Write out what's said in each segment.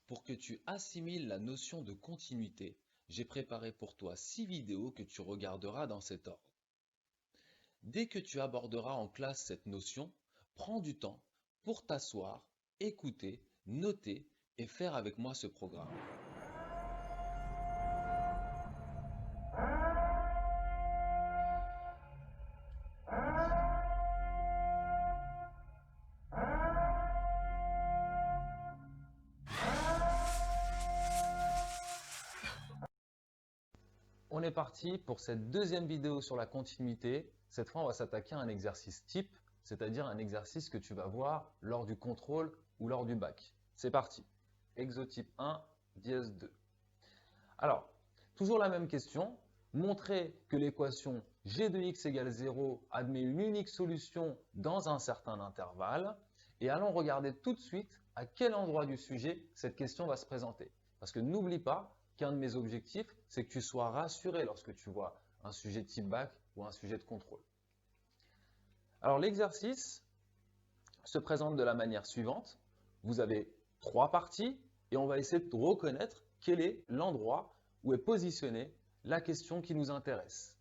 Pour que tu assimiles la notion de continuité, j'ai préparé pour toi 6 vidéos que tu regarderas dans cet ordre. Dès que tu aborderas en classe cette notion, prends du temps pour t'asseoir, écouter, noter et faire avec moi ce programme. On est parti pour cette deuxième vidéo sur la continuité. Cette fois, on va s'attaquer à un exercice type, c'est-à-dire un exercice que tu vas voir lors du contrôle ou lors du bac. C'est parti. Exotype 1, dièse 2. Alors, toujours la même question. Montrer que l'équation g de x égale 0 admet une unique solution dans un certain intervalle. Et allons regarder tout de suite à quel endroit du sujet cette question va se présenter. Parce que n'oublie pas qu'un de mes objectifs, c'est que tu sois rassuré lorsque tu vois un sujet type bac ou un sujet de contrôle. Alors l'exercice se présente de la manière suivante. Vous avez 3 parties et on va essayer de reconnaître quel est l'endroit où est positionnée la question qui nous intéresse.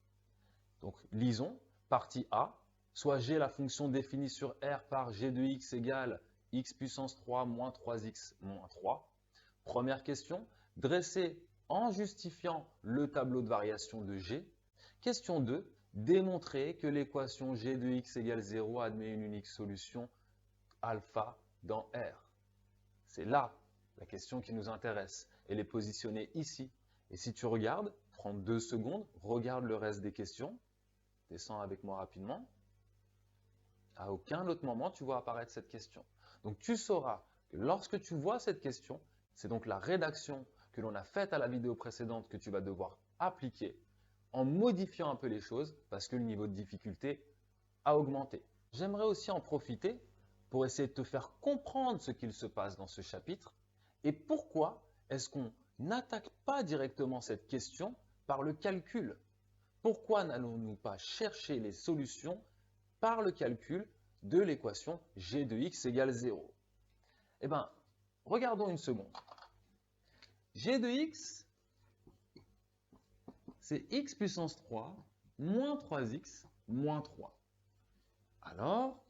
Donc lisons, partie A, soit g la fonction définie sur R par g de x égale x puissance 3 moins 3x moins 3. Première question, dressez en justifiant le tableau de variation de g. Question 2, démontrer que l'équation g de x égale 0 admet une unique solution alpha dans R. C'est là la question qui nous intéresse. Elle est positionnée ici. Et si tu regardes, prends 2 secondes, regarde le reste des questions, descends avec moi rapidement. À aucun autre moment, tu vois apparaître cette question. Donc tu sauras que lorsque tu vois cette question, c'est donc la rédaction que l'on a faite à la vidéo précédente que tu vas devoir appliquer en modifiant un peu les choses parce que le niveau de difficulté a augmenté. J'aimerais aussi en profiter pour essayer de te faire comprendre ce qu'il se passe dans ce chapitre et pourquoi est-ce qu'on n'attaque pas directement cette question par le calcul. Pourquoi n'allons-nous pas chercher les solutions par le calcul de l'équation g de x égale 0? Eh bien, regardons une seconde. G de x, c'est x puissance 3 moins 3x moins 3. Alors,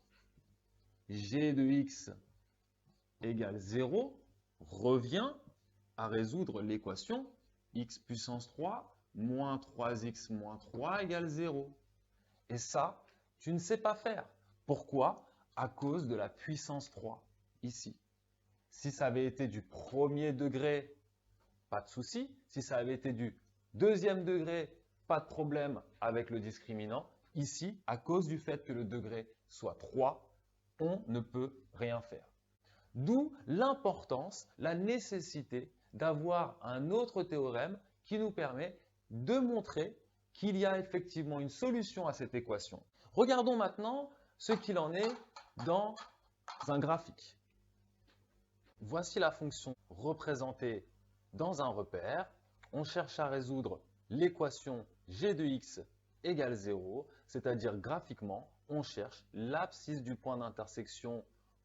g de x égale 0 revient à résoudre l'équation x puissance 3 moins 3x moins 3 égale 0. Et ça, tu ne sais pas faire. Pourquoi? À cause de la puissance 3, ici. Si ça avait été du premier degré, pas de souci. Si ça avait été du deuxième degré, pas de problème avec le discriminant. Ici, à cause du fait que le degré soit 3, on ne peut rien faire. D'où l'importance, la nécessité d'avoir un autre théorème qui nous permet de montrer qu'il y a effectivement une solution à cette équation. Regardons maintenant ce qu'il en est dans un graphique. Voici la fonction représentée dans un repère. On cherche à résoudre l'équation g de x égale 0, c'est-à-dire graphiquement, on cherche l'abscisse du point d'intersection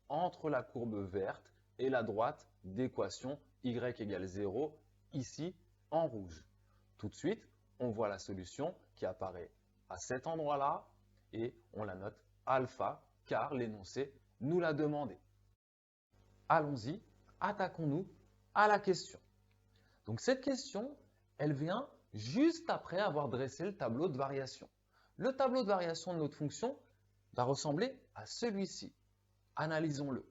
entre la courbe verte et la droite d'équation y égale 0, ici en rouge. Tout de suite, on voit la solution qui apparaît à cet endroit-là et on la note alpha car l'énoncé nous l'a demandé. Allons-y, attaquons-nous à la question. Donc cette question, elle vient juste après avoir dressé le tableau de variation. Le tableau de variation de notre fonction va ressembler à celui-ci. Analysons-le.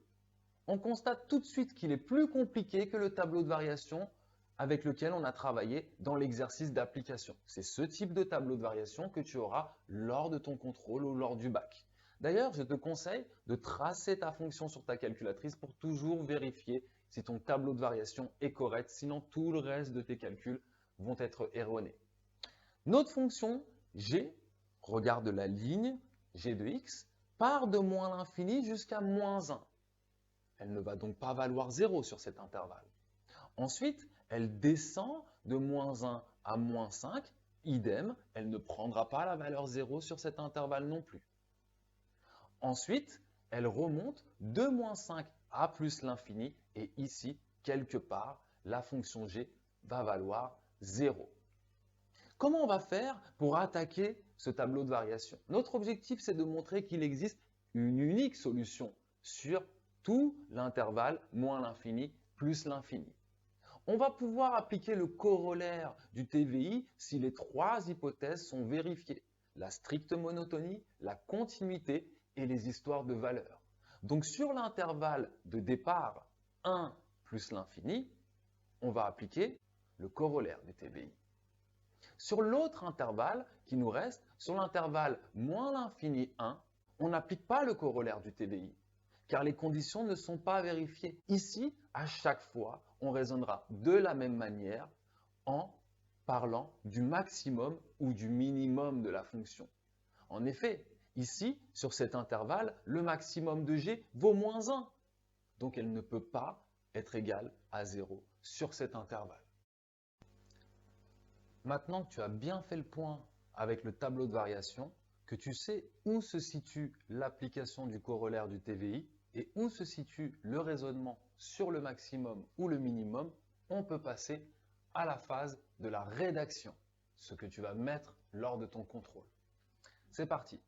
On constate tout de suite qu'il est plus compliqué que le tableau de variation avec lequel on a travaillé dans l'exercice d'application. C'est ce type de tableau de variation que tu auras lors de ton contrôle ou lors du bac. D'ailleurs, je te conseille de tracer ta fonction sur ta calculatrice pour toujours vérifier si ton tableau de variation est correct, sinon tout le reste de tes calculs vont être erronés. Notre fonction g, regarde la ligne g de x, part de moins l'infini jusqu'à moins 1. Elle ne va donc pas valoir 0 sur cet intervalle. Ensuite, elle descend de moins 1 à moins 5. Idem, elle ne prendra pas la valeur 0 sur cet intervalle non plus. Ensuite, elle remonte de moins 5 à plus l'infini et ici, quelque part, la fonction g va valoir 0. Comment on va faire pour attaquer ce tableau de variation? Notre objectif, c'est de montrer qu'il existe une unique solution sur tout l'intervalle moins l'infini plus l'infini. On va pouvoir appliquer le corollaire du TVI si les trois hypothèses sont vérifiées: la stricte monotonie, la continuité et les histoires de valeurs. Donc sur l'intervalle de départ 1 plus l'infini, on va appliquer le corollaire du TVI. Sur l'autre intervalle qui nous reste, sur l'intervalle moins l'infini 1, on n'applique pas le corollaire du TVI, car les conditions ne sont pas vérifiées. Ici, à chaque fois, on raisonnera de la même manière en parlant du maximum ou du minimum de la fonction. En effet, ici, sur cet intervalle, le maximum de g vaut moins 1, donc elle ne peut pas être égale à 0 sur cet intervalle. Maintenant que tu as bien fait le point avec le tableau de variation, que tu sais où se situe l'application du corollaire du TVI et où se situe le raisonnement sur le maximum ou le minimum, on peut passer à la phase de la rédaction, ce que tu vas mettre lors de ton contrôle. C'est parti.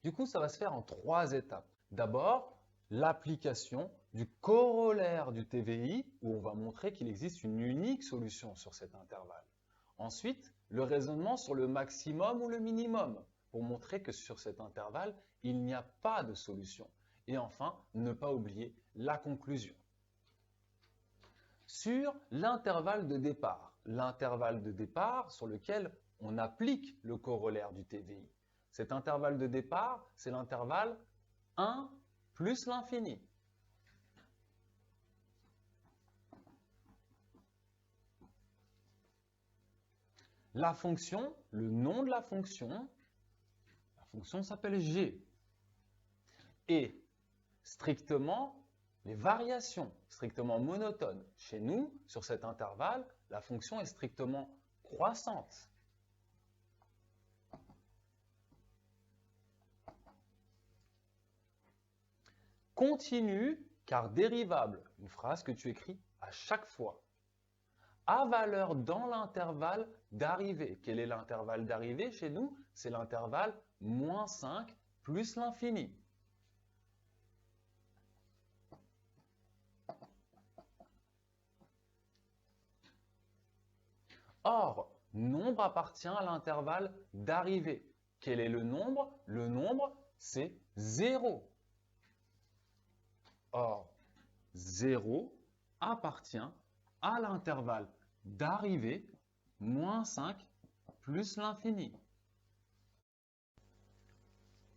Du coup, ça va se faire en 3 étapes. D'abord, l'application du corollaire du TVI, où on va montrer qu'il existe une unique solution sur cet intervalle. Ensuite, le raisonnement sur le maximum ou le minimum, pour montrer que sur cet intervalle, il n'y a pas de solution. Et enfin, ne pas oublier la conclusion. Sur l'intervalle de départ sur lequel on applique le corollaire du TVI. Cet intervalle de départ, c'est l'intervalle 1 plus l'infini. La fonction, le nom de la fonction s'appelle g. Et strictement, les variations strictement monotones. Chez nous, sur cet intervalle, la fonction est strictement croissante. Continue car dérivable, une phrase que tu écris à chaque fois. À valeur dans l'intervalle d'arrivée. Quel est l'intervalle d'arrivée chez nous? C'est l'intervalle moins 5 plus l'infini. Or, nombre appartient à l'intervalle d'arrivée. Quel est le nombre? Le nombre, c'est 0. Or, 0 appartient à l'intervalle d'arrivée moins 5 plus l'infini.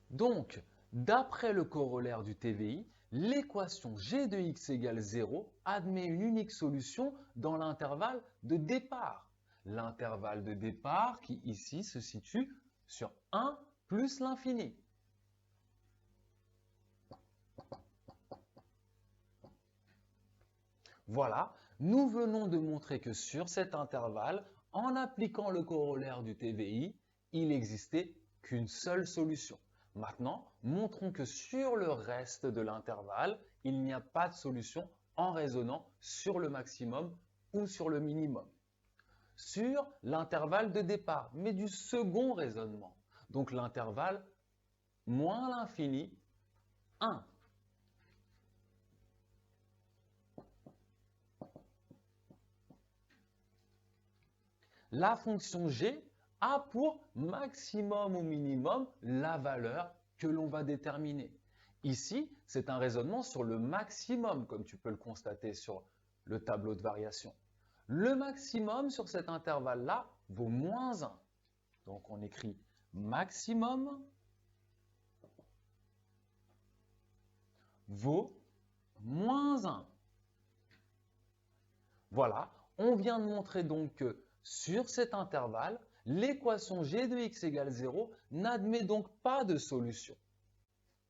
Donc, d'après le corollaire du TVI, l'équation g de x égale 0 admet une unique solution dans l'intervalle de départ. L'intervalle de départ qui ici se situe sur 1 plus l'infini. Voilà, nous venons de montrer que sur cet intervalle, en appliquant le corollaire du TVI, il n'existait qu'une seule solution. Maintenant, montrons que sur le reste de l'intervalle, il n'y a pas de solution en raisonnant sur le maximum ou sur le minimum. Sur l'intervalle de départ, mais du second raisonnement. Donc l'intervalle moins l'infini, 1. La fonction g a pour maximum ou minimum la valeur que l'on va déterminer. Ici, c'est un raisonnement sur le maximum, comme tu peux le constater sur le tableau de variation. Le maximum sur cet intervalle-là vaut moins 1. Donc on écrit maximum vaut moins 1. Voilà, on vient de montrer donc que sur cet intervalle, l'équation g de x égale 0 n'admet donc pas de solution.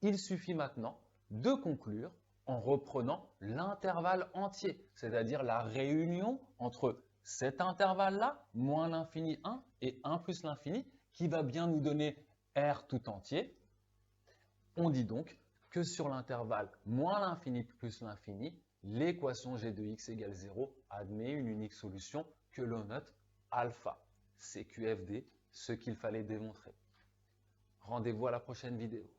Il suffit maintenant de conclure en reprenant l'intervalle entier, c'est-à-dire la réunion entre cet intervalle-là, moins l'infini 1 et 1 plus l'infini, qui va bien nous donner R tout entier. On dit donc que sur l'intervalle moins l'infini plus l'infini, l'équation g de x égale 0 admet une unique solution que l'on note alpha. C'est QFD, ce qu'il fallait démontrer. Rendez-vous à la prochaine vidéo.